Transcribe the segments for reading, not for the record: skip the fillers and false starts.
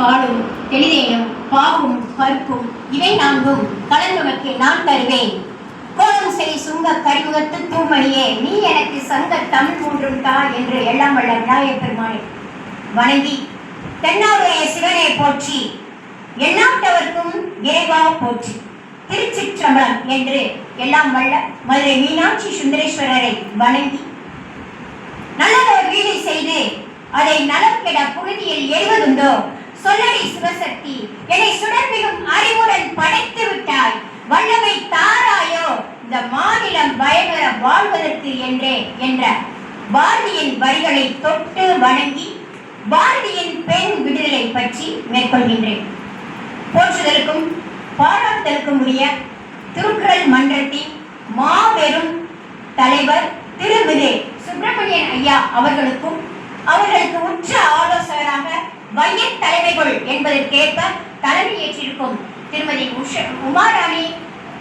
பாலும் தெளிதேனும் பாகும் பருப்பும் இவை நான்கும் கலந்துனக்கு நான் தருவேன். கோலம் செய் சுங்க கரிமுகத்து தூமணியே, நீ எனக்கு சங்க தமிழ் மூன்றும் தா என்று எல்லாம் வல்ல விநாயகப் பெருமானை வணங்கி, தென்னாவுடைய சிவனை போற்றி, எண்ணாட்டவர்க்கும் இறைவா போற்றி, திருச்சிற்றம்பலம் என்று எல்லாம் வல்ல மதுரை மீனாட்சி சுந்தரேஸ்வரரை வணங்கி, நல்லதொரு வீடு செய்து அதை நலம் கெட புழுதியில் எறிவதுண்டோ, சொல்லடி சிவசக்தி என்னை சுடர்மிகும் அறிவுடன் படைத்து விட்டாய், வல்லமை தாராயோ இந்த மாநிலம் பயங்கர வாழ்வதற்கு என்றே என்ற பாரதியின் வரிகளை தொட்டு வணங்கி, பாரதியின் பெண் விடுதலை பற்றி மேற்கொள்கின்றேன். போற்றுதலுக்கும் பாராட்டுதலுக்கும் உரிய திருக்குறள் மன்றத்தின் மாபெரும் தலைவர் திருமிகு சுப்பிரமணியன் ஐயா அவர்களுக்கும், அவர்களுக்கு உற்ற ஆலோசகராக வைய தலைமைகள் என்பதற்கேற்ப தலைமையேற்றிருக்கும் திருமதி உமாராணி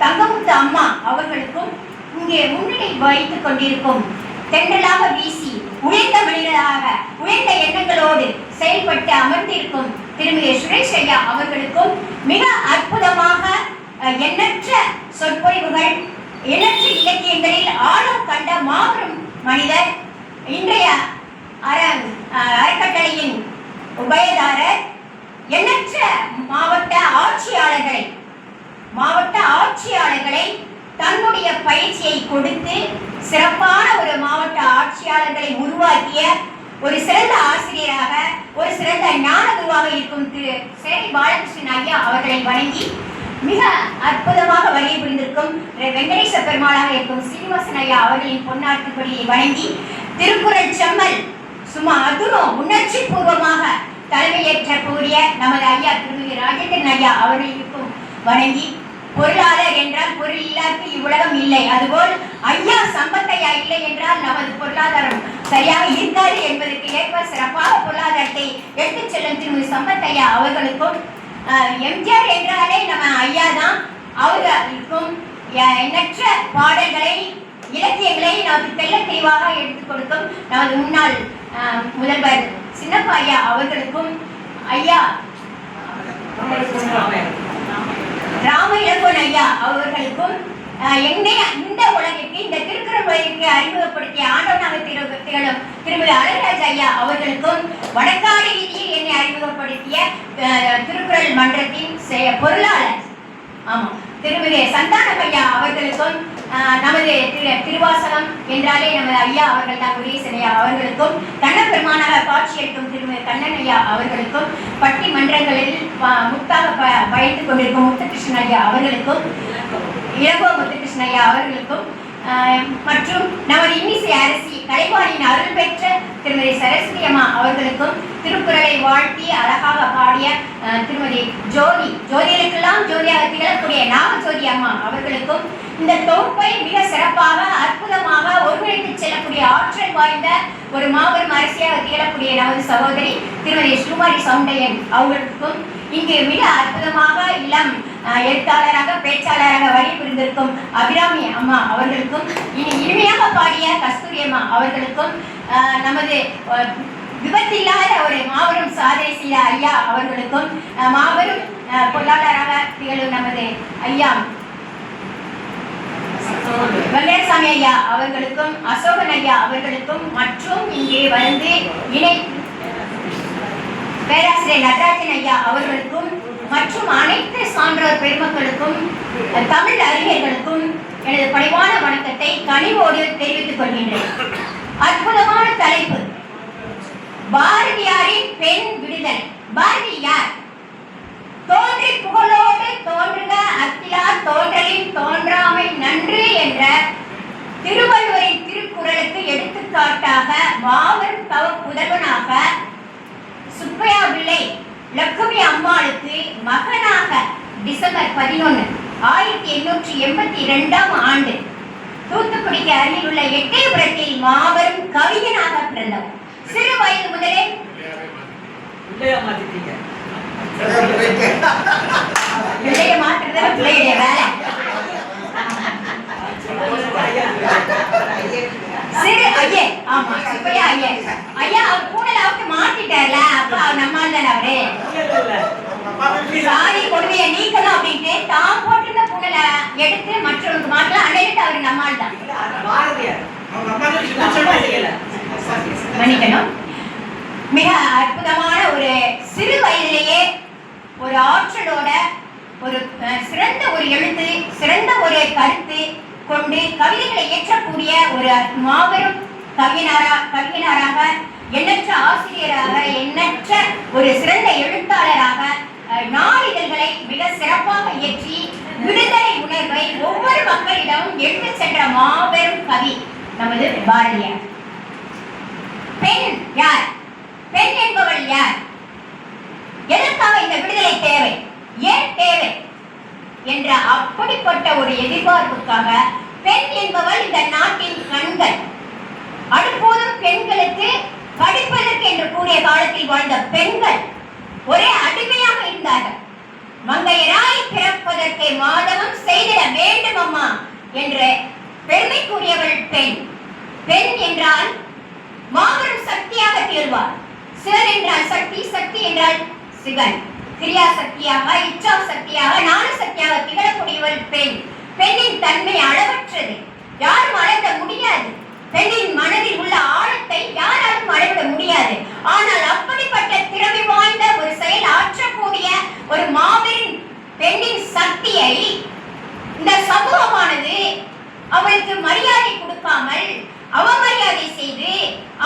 தங்கமுத்து அம்மா அவர்களுக்கும், இங்கே முன்னிலை வைத்துக் கொண்டிருக்கும் தென்றலாக வீசி உழைந்த மனிதராக உழைந்த எண்ணங்களோடு செயல்பட்டு அமர்ந்திருக்கும் திருமதி சுரேஷ் ஐயா அவர்களுக்கும், மிக அற்புதமாக எண்ணற்ற சொற்பொழிவுகள் எண்ணற்ற இலக்கியங்களில் ஆழம் கண்ட மாபெரும் மனிதர், இன்றைய அறக்கட்டளையின் உபயதாரர், எண்ணற்ற மாவட்ட ஆட்சியாளர்களை தன்னுடைய பயிற்சியை கொடுத்து சிறப்பான ஒரு மாவட்ட ஆட்சியாளர்களை உருவாக்கிய ஒரு சிறந்த ஆசிரியராக, ஒரு சிறந்த ஞான குருவாக இருக்கும் திரு சேரி பாலகிருஷ்ணன் ஐயா அவர்களை வணங்கி, மிக அற்புதமாக வருகை புரிந்திருக்கும் வெங்கடேச பெருமாளாக இருக்கும் சீனிவாசன் ஐயா அவர்களின் பொன்னாட்டுப்படியை வணங்கி, திருக்குறள் செம்மல் சும்மா அதுவும் உணர்ச்சி பூர்வமாக தலைமையேற்ற கூடிய நமது ஐயா திருமதி ராஜேந்திரன் ஐயா அவர்களுக்கும் வணங்கி, பொருளாளர் என்றால் பொருள் இல்லாத இவ்வுலகம் இல்லை, அதுபோல் ஐயா சம்பத்தையா இல்லை என்றால் நமது பொருளாதாரம் சரியாக இருக்காது என்பதற்கு ஏற்ப சிறப்பாக பொருளாதாரத்தை எடுத்துச் செல்லும் திருமதி சம்பத்தையா அவர்களுக்கும், எம்ஜிஆர் என்றாலே நம்ம ஐயா தான், அவர்களுக்கும் எண்ணற்ற பாடல்களை இலக்கியங்களை நமக்கு தெல்ல தெளிவாக எடுத்துக் கொடுக்கும் நமது முன்னாள் முதல்வர் சின்னப்பா ஐயா அவர்களுக்கும், ஐயா ராம இளங்கோன் ஐயா அவர்களுக்கும், இந்த உலகிற்கு இந்த திருக்குறள் உலகிற்கு அறிமுகப்படுத்திய ஆண்டவனாக திகழும் திருமதி அழகராஜ் ஐயா அவர்களுக்கும், வடக்காடு ரீதியில் என்னை அறிமுகப்படுத்திய திருக்குறள் மன்றத்தின் பொருளாளர் திருமதி சந்தானம் ஐயா அவர்களுக்கும், நமது திருவாசகம் என்றாலே நமது ஐயா அவர்கள் தான் குரேசன் ஐயா அவர்களுக்கும், கண்ணப்பெருமானாக காட்சியளிக்கும் திருமதி கண்ணன் ஐயா அவர்களுக்கும், பட்டி மன்றங்களில் முத்தாக பயந்து கொண்டிருக்கும் முத்துகிருஷ்ணன் ஐயா அவர்களுக்கும், இளங்கோ முத்துகிருஷ்ணன் ஐயா அவர்களுக்கும், மற்றும் நமது இன்னிசை அரசி கலைவாணியின் அருள் பெற்ற திருமதி சரஸ்வதி அம்மா அவர்களுக்கும், திருக்குறளை வாழ்த்தி அழகாக பாடிய திருமதி ஜோதிகளுக்கெல்லாம் ஜோதியாக திகழக்கூடிய நாகஜோதி அம்மா அவர்களுக்கும், இந்த தொகுப்பை மிக சிறப்பாக அற்புதமாக ஒருங்கிணைத்து செல்லக்கூடிய ஆற்றல் வாய்ந்த ஒரு மாபெரும் அரசியாக திகழக்கூடிய நமது சகோதரி திருமதி ஸ்ரீமாரி சவுண்டையன் அவர்களுக்கும், இங்கு மிக அற்புதமாக இளம் எழுத்தாளராக பேச்சாளராக வழி புரிந்திருக்கும் அபிராமி அம்மா அவர்களுக்கும், இனிமையாக பாடிய கஸ்தூரி அம்மா அவர்களுக்கும், நமது விபத்தில்லாத ஒரு மாபெரும் சாதனை செய்த ஐயா அவர்களுக்கும், மாபெரும் பொருளாளராக திகழும் நமது ஐயா வெங்கடசாமி ஐயா அவர்களுக்கும், அசோகன் ஐயா அவர்களுக்கும், மற்றும் இங்கே வந்து பேராசிரியர் நடராஜன் ஐயா அவர்களுக்கும், மற்றும் அனைத்து சான்றோர் பெருமக்களுக்கும், தமிழ் அறிஞர்களுக்கும் எனது பணிவான வணக்கத்தை கனிவோடு தெரிவித்துக் கொள்கின்றேன். அற்புதமான தலைப்பு, பாரதியாரின் பெண் விடுதலை. பாரதி யார்? தோன்றி புகழோடு தோன்றுக அத்திலா தோன்றலின் தோன்றாமை நன்று என்ற திருவள்ளுவரின் திருக்குறளுக்கு எடுத்துக்காட்டாக மாபெரும் தவ புதல்வனாக சுப்பையா பிள்ளை லட்சுமி அம்மாளுக்கு மகனாக டிசம்பர் 11, 1882 ஆண்டு தூத்துக்குடிக்கு அருகில் உள்ள எட்டயபுரத்தில் மாபெரும் கவிஞனாக பிறந்தவர். சிறு வயது முதலே மாற்றுறது பிள்ளையுடைய வேலை. சிறு ஐயர், ஆமா சுப்பையா ஐயர் ஐயா, அவர் கூடல அவருக்கு மாட்டிட்டார்ல, அப்ப நம்மால் தானே அவரு நம்மால் தான். மன்னிக்கணும். மிக அற்புதமான ஒரு சிறு வயதிலேயே ஒரு ஆற்றலோட ஒரு சிறந்த ஒரு எழுத்து, சிறந்த ஒரு கருத்து கொண்டு கவிதைகளை இயற்றக்கூடிய ஒரு மாபெரும் கவிஞராக, எண்ணற்ற ஆசிரியராக, எண்ணற்ற ஒரு சிறந்த எழுத்தாளராக நாளிதழ்களை மிக சிறப்பாக இயற்றி விடுதலை உணர்வை ஒவ்வொரு மக்களிடமும் எடுத்து சென்ற மாபெரும் கவி நமது பாரதியார். பெண் யார்? பெண் என்பவள் யார்? எதற்காக இந்த விடுதலை தேவை, ஏன் தேவை என்ற அப்படிப்பட்ட ஒரு எதிர்பார்ப்புக்காக பெண் என்பவள் இந்த நாட்டின் கண்கள். அடுப்போதும் பெண்களுக்கு படிப்பதற்கு என்று கூடிய காலத்தில் வாழ்ந்த பெண்கள் ஒரே அடிமையாக இருந்தார்கள். மங்கையராய் பிறப்பதற்கு மாதவம் செய்திட வேண்டும் அம்மா என்று பெருமைக்குரியவள் பெண். பெண் என்றால் மாபெரும் சக்தியாக திகழ்வார். சிவன் என்றால் சக்தி, சக்தி என்றால் சிவன். கிரியா சக்தியாக, இச்சா சக்தியாக, ஞான சக்தியாக திகழக்கூடியவள் பெண். பெண்ணின் தன்மை அளவற்றது, யாரும் அளவிட முடியாது. பெண்ணின் மனதில் உள்ள ஆழத்தை யாராலும் அளவிட முடியாது. ஆனால் அப்படிப்பட்ட திறமை வாய்ந்த ஒரு செயல் ஆற்றக்கூடிய ஒரு மாபெரும் பெண்ணின் சக்தியை இந்த சமூகமானது அவளுக்கு மரியாதை கொடுக்காமல், அவமரியாதை செய்து,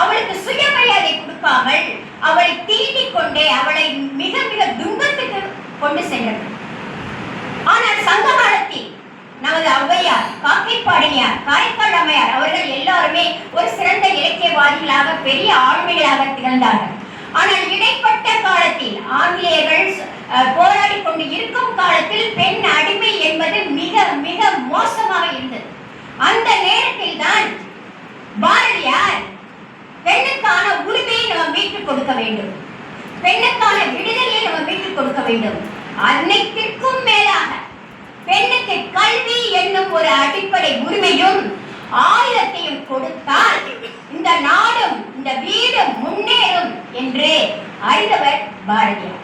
அவளுக்கு சுயமரியாதை கொடுக்காமல், அவளை தீண்டிக் கொண்டே அவளை மிக மிக துன்பத்துக்கு கொண்டு சென்றது. ஆனால் சங்க காலத்தில் நமது ஔவையார், காக்கைப்பாடினியார், காரைக்கால் அம்மையார் அவர்கள் எல்லாருமே ஒரு சிறந்த இலக்கியவாதிகளாக, பெரிய ஆளுமைகளாக திகழ்ந்தார்கள். ஆனால் இடைப்பட்ட காலத்தில் ஆங்கிலேயர்கள் போராடி கொண்டு இருக்கும் காலத்தில் பெண் அடிமை என்பது மிக மிக மோசமாக இருந்தது. அந்த நேரத்தில் தான் பாரதியார் பெண்ணுக்கான உரிமையை நம்ம மீட்டுக் கொடுக்க வேண்டும், பெண்ணுக்கான விடுதலையை நம்ம மீட்டுக் கொடுக்க வேண்டும். அனைத்திற்கும் மேலாக பெண்ணுக்கு கல்வி என்னும் ஒரு அடிப்படை உரிமையும் ஆயுதத்தையும் கொடுத்தால் இந்த நாடும் இந்த வீடும் முன்னேறும் என்று அறிந்தவர் பாரதியார்.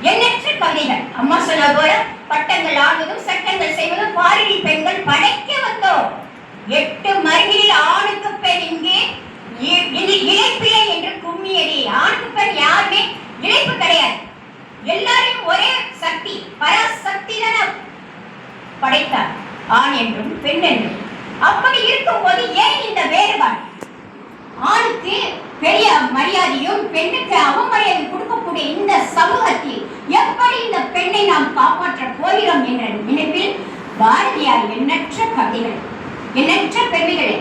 எண்ணற்ற கவிதைகள். அம்மா சொன்ன போல பட்டங்கள் ஆடுவதும் சட்டங்கள் செய்வதும் பாரதி பெண்கள் படைக்க வந்தோம். 8 மருங்கில் ஆணுக்கு பெண் இங்கே இழைப்பில்லை என்று கும்மியடி. ஆணுக்கு பெண் யாருமே இழைப்பு கிடையாது. எல்லாரையும் ஒரே சக்தி, பராசக்தி தான படைத்தார், ஆண் என்றும் பெண் என்றும். அப்படி இருக்கும் போது ஏன் இந்த வேறுபாடு? ஆணுக்கு பெரிய மரியாதையும் பெண்ணுக்கு அவமரியாதை கொடுக்கக்கூடிய இந்த சமூகத்தில் எப்படி இந்த பெண்ணை நாம் காப்பாற்ற போகிறோம் என்ற நினைப்பில் பாரதியார் எண்ணற்ற கவிதைகள், எண்ணற்ற பெண்களை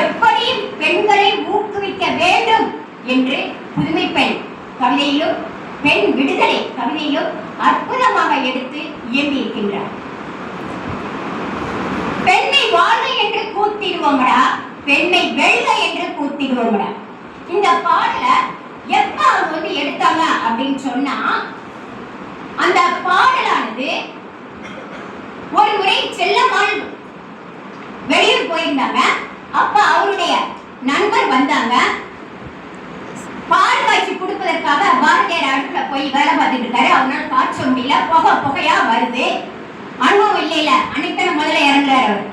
எப்படி பெண்களை ஊக்குவிக்க வேண்டும் என்று புதுமை பெண் கவிதையிலும் பெண் விடுதலை கவிதையிலும் அற்புதமாக எடுத்து இயம்பியிருக்கின்றார். பெண்ணை வாழ்க என்று கூத்திடுவோம்டா, பெண்ணை வெல்க என்று கூத்திடுவோம்டா. இந்த பாடலை எப்ப அவங்க எடுத்தாங்க அப்படின்னு சொன்னா, அந்த பாடலானது ஒரு முறை செல்லம்மாள் வெளியூர் போயிருந்தாங்க. அப்ப அவருடைய நண்பர் வந்தாங்க. பால் காய்ச்சி கொடுப்பதற்காக பாரதியார் அடுப்புல போய் வேலை பார்த்துட்டு இருக்காரு. அவனால காய்ச்ச முடியல, புகையா வருது. அனுபவம் இல்லையில அன்னைக்கு முதல்ல இறங்குறாரு அவர்.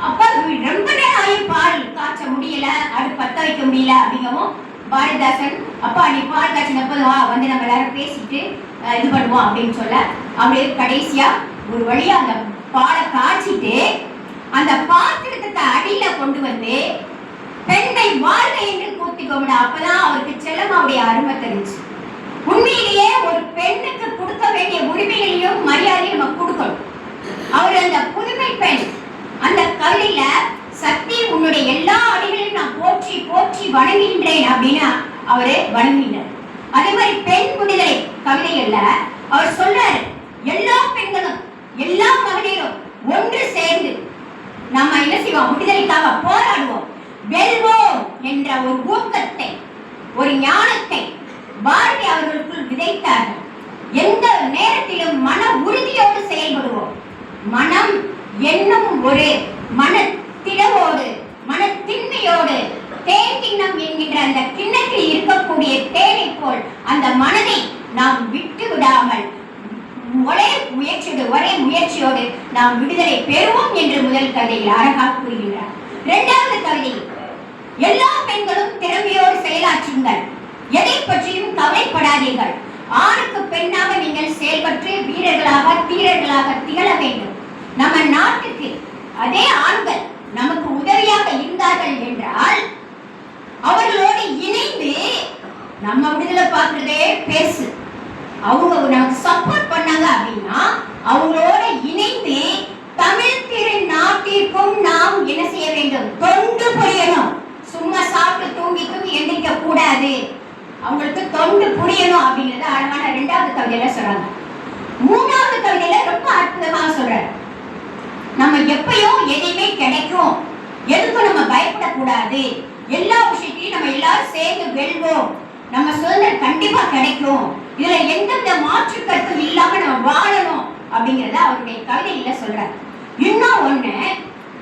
அப்ப ரொம்ப நேரம் ஆகி பால் காய்ச்ச முடியல, அடுப்பு பத்த வைக்க முடியல அப்படிங்கவும் பாரதிதாசன் அப்பா நீ பால் காய்ச்சினப்போது வா, வந்து நம்ம எல்லாரும் பேசிட்டு இது பண்ணுவோம் அப்படின்னு சொல்ல, அப்படியே கடைசியா ஒரு வழியா அந்த பாலை காய்ச்சிட்டு அந்த பாத்திரத்தை அடியில கொண்டு வந்து பெண்ணை வாழ்க என்று கூத்திக்கோங்க. அப்பதான் அவருக்கு செல்லம்மாவுடைய அருமை தெரிஞ்சு. உண்மையிலேயே ஒரு பெண்ணுக்கு கொடுக்க வேண்டிய உரிமைகளையும் மரியாதையும் நம்ம கொடுக்கணும். அவர் அந்த புதுமை பெண் அந்த கவிதையில சக்தி உன்னுடைய எல்லா அடிகளையும் நான் போற்றி போற்றி வணங்குகின்றேன் அப்படின்னு அவரு வணங்கினார். அதே மாதிரி பெண் விடுதலை கவிதைகள்ல அவர் சொல்றாரு, எல்லா பெண்களும் எல்லா மகளிரும் ஒன்று சேர்ந்து நம்ம என்ன செய்வோம், விடுதலைக்காக போராடுவோம், வெல்வோம் என்ற ஒரு ஊக்கத்தை, ஒரு ஞானத்தை பாரதி அவர்களுக்குள் விதைத்தார்கள். எந்த நேரத்திலும் மன உறுதியோடு செயல்படுவோம். மனம் என்னும் ஒரு மனத்திடவோடு, மனத்தின்மையோடு, தேன் கிண்ணம் என்கின்ற அந்த கிண்ணத்தில் இருக்கக்கூடிய தேனை போல் அந்த மனதை நாம் விட்டு விடாமல் ஒரே முயற்சியோடு நாம் விடுதலை பெறுவோம் என்று முதல் கவிதையில் அழகாக கூறுகிறார். இரண்டாவது கவிதையில் எல்லா பெண்களும் திறமையோடு செயலாற்றுங்கள், எதை பற்றியும் கவலைப்படாதீர்கள், ஆணுக்கு பெண்ணாக நீங்கள் செயல்பட்டு வீரர்களாக தீரர்களாக திகழ வேண்டும். நம்ம நாட்டுக்கு அதே ஆண்கள் நமக்கு உதவியாக இருந்தார்கள் என்றால் அவர்களோடு இணைந்து நம்ம விடுதலை பார்க்கிறதே பேசு, அவங்க நமக்கு சப்போர்ட் பண்ணாங்க அப்படின்னா அவங்களோட இணைந்து தமிழ் திரு நாட்டிற்கும் நாம் என்ன செய்ய வேண்டும்? தொண்டு புரியணும். சும்மா சாப்பிட்டு தூங்கி எந்திரிக்க கூடாது, அவங்களுக்கு தொண்டு புரியணும் அப்படிங்கறத அழகான இரண்டாவது கவிதையில சொல்றாங்க. மூணாவது கவிதையில ரொம்ப அற்புதமாக சொல்றாரு, நம்ம எப்பயும் எதையுமே கிடைக்கும், எதுக்கும் நம்ம பயப்படக்கூடாது, எல்லா விஷயத்தையும் நம்ம எல்லாரும் சேர்ந்து வெல்வோம், நம்ம சுதந்திரம் கண்டிப்பா கிடைக்கும், இதுல எந்தவித மாற்று கருத்தும் இல்லாம நம்ம வாழணும் அப்படிங்கறத அவருடைய கவிதையில சொல்றாரு. இன்னும் ஒண்ணு,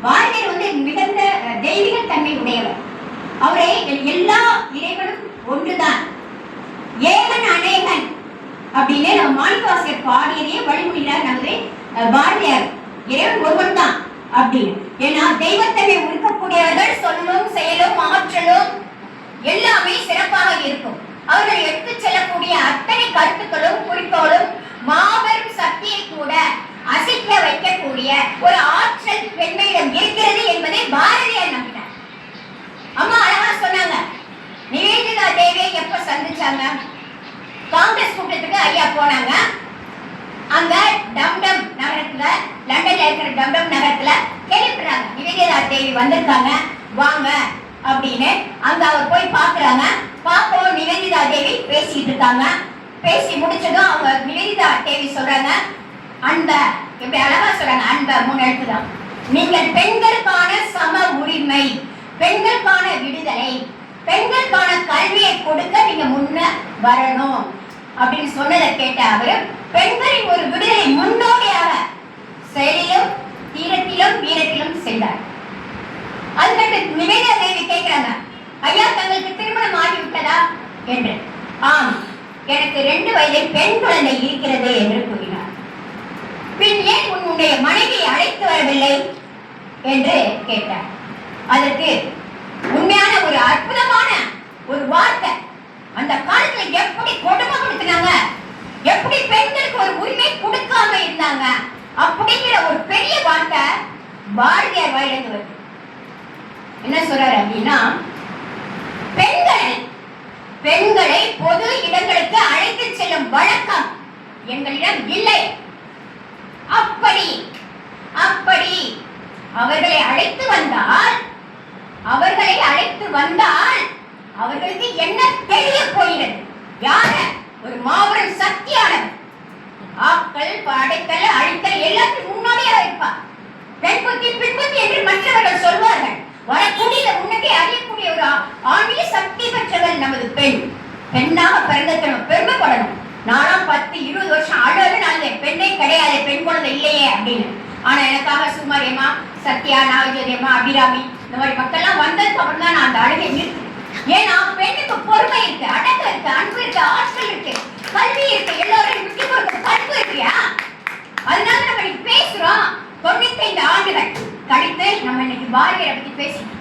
பாரதியார் மிகுந்த தெய்வீக தன்மை உடையவர். அவரே எல்லா இறைவனும் ஒன்றுதான், ஏகன் அநேகன் அப்படின்னு நம்ம மாணிக்கவாசகர் பாடியதையே வழிமொழிகிறார் நமது பாரதியார். இறைவன் ஒருவன் தான் அப்படின்னு. ஏன்னா தெய்வத்தன்மை உருக்கக்கூடியவர்கள் சொல்லும் செயலும் ஆற்றலும் எல்லாமே சிறப்பாக இருக்கும். அவர்கள் எடுத்து செல்லக்கூடிய அத்தனை கருத்துக்களும் குறிக்கோளும் மாபெரும் சக்தியை கூட அசைக்க வைக்கக்கூடிய ஒரு ஆற்றல் பெண்மையிடம் இருக்கிறது என்பதை பாரதியார் நம்பினார். அம்மா அழகா சொன்னாங்க, நிவேதிதா தேவியை எப்ப சந்திச்சாங்க? காங்கிரஸ் கூட்டத்துக்கு ஐயா போனாங்க. அங்க டம்டம் நகரத்துல, லண்டன்ல இருக்கிற டம்டம் நகரத்துல கேள்விப்படுறாங்க, நிவேதிதா தேவி வந்திருக்காங்க வாங்க அப்படின்னு. அங்க அவர் போய் பாக்குறாங்க. பாப்போம் நிவேதிதா தேவி பேசிட்டு இருக்காங்க. பேசி முடிச்சதும் அவங்க நிவேதிதா தேவி சொல்றாங்க, அன்ப, எப்படி அழகா சொல்றாங்க, அன்ப 3 எழுத்து தான், நீங்கள் பெண்களுக்கான சம உரிமை, பெண்களுக்கான விடுதலை, பெண்களுக்கான கல்வியை கொடுக்க நீங்க முன்ன வரணும் அப்படின்னு சொன்னதை கேட்ட அவரு பெண்களின் ஒரு விடுதலை முன்னோடியாக செயலிலும் தீரத்திலும் வீரத்திலும் சென்றார். அதுக்கடுத்து நிவேதிதா தேவி கேட்கிறாங்க, ஐயா தங்களுக்கு திருமணம் ஆகிவிட்டதா என்று. ஆம், எனக்கு 2 வயதில் பெண் குழந்தை இருக்கிறது என்று கூறினார். பின் ஏன் உன்னுடைய மனைவியை அழைத்து வரவில்லை என்று கேட்டார். அதற்கு உண்மையான ஒரு அற்புதமான ஒரு வார்த்தை, அந்த காலத்துல எப்படி கொடுமைப்படுத்தினாங்க, எப்படி பெண்களுக்கு ஒரு உரிமை கொடுக்காம இருந்தாங்க அப்படிங்கிற ஒரு பெரிய வார்த்தை பாரதியார் வாயிலிருந்து வருது. என்ன சொல்றாரு அப்படின்னா, பெண்களை பொது இடங்களுக்கு அழைத்து செல்லும் வழக்கம் எங்களிடம் இல்லை. அப்படி அவர்களை அழைத்து வந்தால் அவர்களுக்கு என்ன தெரிய போகிறது? யார? ஒரு மாபெரும் சக்தியானவர். ஆக்கள் படைத்தல் அழித்தல் எல்லாத்தையும் முன்னோடியாக இருப்பார். பெண் புத்தி பின் புத்தி என்று மற்றவர்கள் சொல்வார்கள். வரக்கூடிய முன்னே அறியக்கூடிய ஒரு ஆன்மீக சக்தி பெற்றவள் நமது பெண். பெண்ணாக பிறந்த பெருமைப்படணும். நானும் 10-20 வருஷம் அழுது பெண்ணே கிடையாது, பெண் குழந்தை இல்லையே அப்படின்னு. ஆனா எனக்காக சுமாரியம்மா, சத்யா, நாகஜோதியம்மா, அபிராமி இந்த மாதிரி மக்கள்லாம் வந்ததுக்கு அப்புறம் தான் நான் அந்த அழுகை நிறுத்து. ஏன்னா பெண்ணுக்கு பொறுமை இருக்கு, அடக்கம் இருக்கு, அன்பு இருக்கு, ஆற்றல் இருக்கு, கல்வி இருக்கு, எல்லோரும் விட்டு கொடுக்க பண்பு இருக்கியா. அதனால நம்ம இன்னைக்கு பேசுறோம். 95 ஆண்டுகள் கழித்து நம்ம இன்னைக்கு பாரதியாரை பத்தி பேசுறோம்.